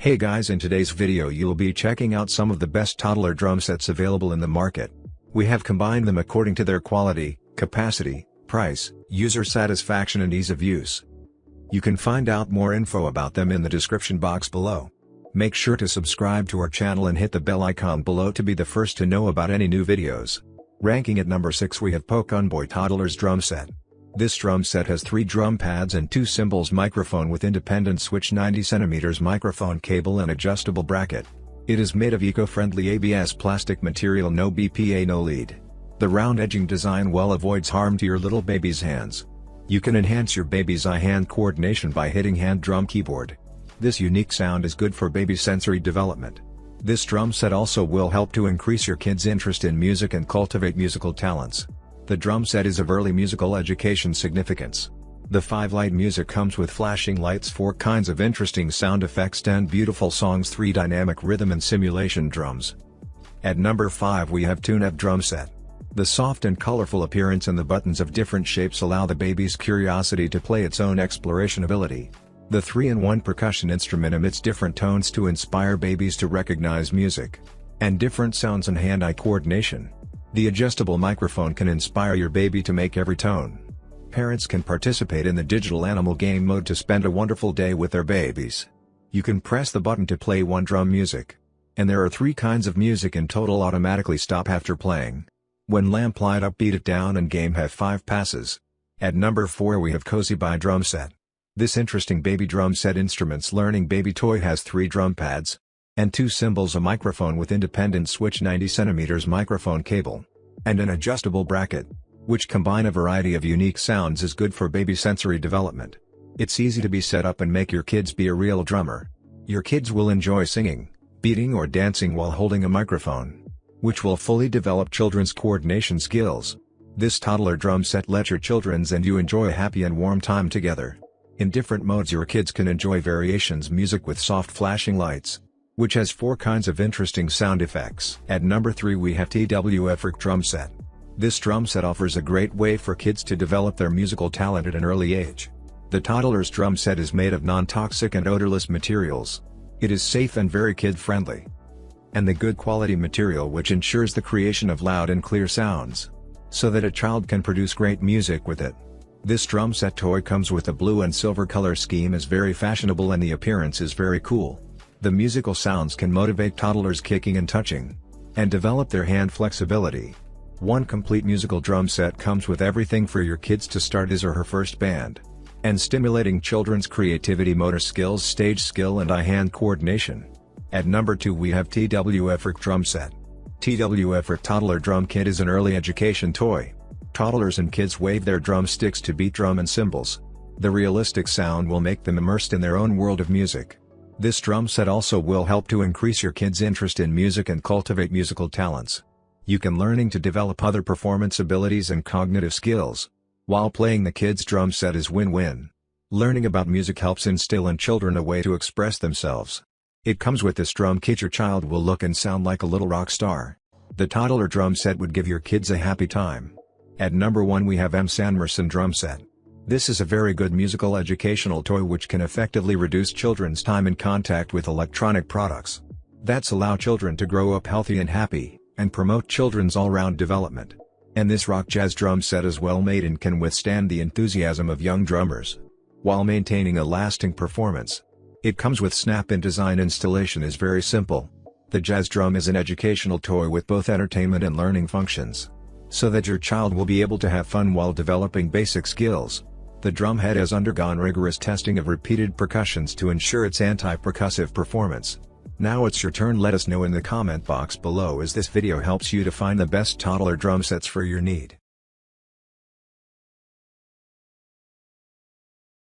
Hey guys, in today's video you'll be checking out some of the best toddler drum sets available in the market. We have combined them according to their quality, capacity, price, user satisfaction and ease of use. You can find out more info about them in the description box below. Make sure to subscribe to our channel and hit the bell icon below to be the first to know about any new videos. Ranking at number 6 we have POKONBOY Toddler's Drum Set. This drum set has 3 drum pads and 2 cymbals, microphone with independent switch, 90 cm microphone cable and adjustable bracket. It is made of eco-friendly ABS plastic material, no BPA, no lead. The round edging design well avoids harm to your little baby's hands. You can enhance your baby's eye-hand coordination by hitting hand drum keyboard. This unique sound is good for baby sensory development. This drum set also will help to increase your kids' interest in music and cultivate musical talents. The drum set is of early musical education significance. The 5-light music comes with flashing lights, 4 kinds of interesting sound effects, 10 beautiful songs, 3 dynamic rhythm and simulation drums. At number 5 we have TOONEV Drum Set. The soft and colorful appearance and the buttons of different shapes allow the baby's curiosity to play its own exploration ability. The 3-in-1 percussion instrument emits different tones to inspire babies to recognize music and different sounds and hand-eye coordination. The adjustable microphone can inspire your baby to make every tone. Parents can participate in the digital animal game mode to spend a wonderful day with their babies. You can press the button to play one drum music. And there are 3 kinds of music in total, automatically stop after playing. When lamp light up, beat it down, and game have 5 passes. At number 4 we have POKONBOY Drum Set. This interesting baby drum set instruments learning baby toy has 3 drum pads and 2 cymbals, a microphone with independent switch, 90 cm microphone cable, and an adjustable bracket, which combine a variety of unique sounds, is good for baby sensory development. It's easy to be set up and make your kids be a real drummer. Your kids will enjoy singing, beating or dancing while holding a microphone, which will fully develop children's coordination skills. This toddler drum set lets your children and you enjoy a happy and warm time together. In different modes your kids can enjoy variations music with soft flashing lights, which has 4 kinds of interesting sound effects. At number 3 we have TOONEV Drum Set. This drum set offers a great way for kids to develop their musical talent at an early age. The Toddler's Drum Set is made of non-toxic and odorless materials. It is safe and very kid-friendly. And the good quality material which ensures the creation of loud and clear sounds, so that a child can produce great music with it. This drum set toy comes with a blue and silver color scheme, is very fashionable and the appearance is very cool. The musical sounds can motivate toddlers kicking and touching, and develop their hand flexibility. One complete musical drum set comes with everything for your kids to start his or her first band, and stimulating children's creativity, motor skills, stage skill and eye-hand coordination. At number 2 we have TOONEV Drum Set. TOONEV Toddler Drum Kit is an early education toy. Toddlers and kids wave their drumsticks to beat drum and cymbals. The realistic sound will make them immersed in their own world of music. This drum set also will help to increase your kids' interest in music and cultivate musical talents. You can learning to develop other performance abilities and cognitive skills. While playing the kids' drum set is win-win. Learning about music helps instill in children a way to express themselves. It comes with this drum kit, your child will look and sound like a little rock star. The toddler drum set would give your kids a happy time. At number 1 we have emits Drum Set. This is a very good musical educational toy which can effectively reduce children's time in contact with electronic products. That's allow children to grow up healthy and happy, and promote children's all-round development. And this rock jazz drum set is well made and can withstand the enthusiasm of young drummers, while maintaining a lasting performance. It comes with snap-in design. Installation is very simple. The jazz drum is an educational toy with both entertainment and learning functions, so that your child will be able to have fun while developing basic skills. The drum head has undergone rigorous testing of repeated percussions to ensure its anti-percussive performance. Now it's your turn. Let us know in the comment box below as this video helps you to find the best toddler drum sets for your need.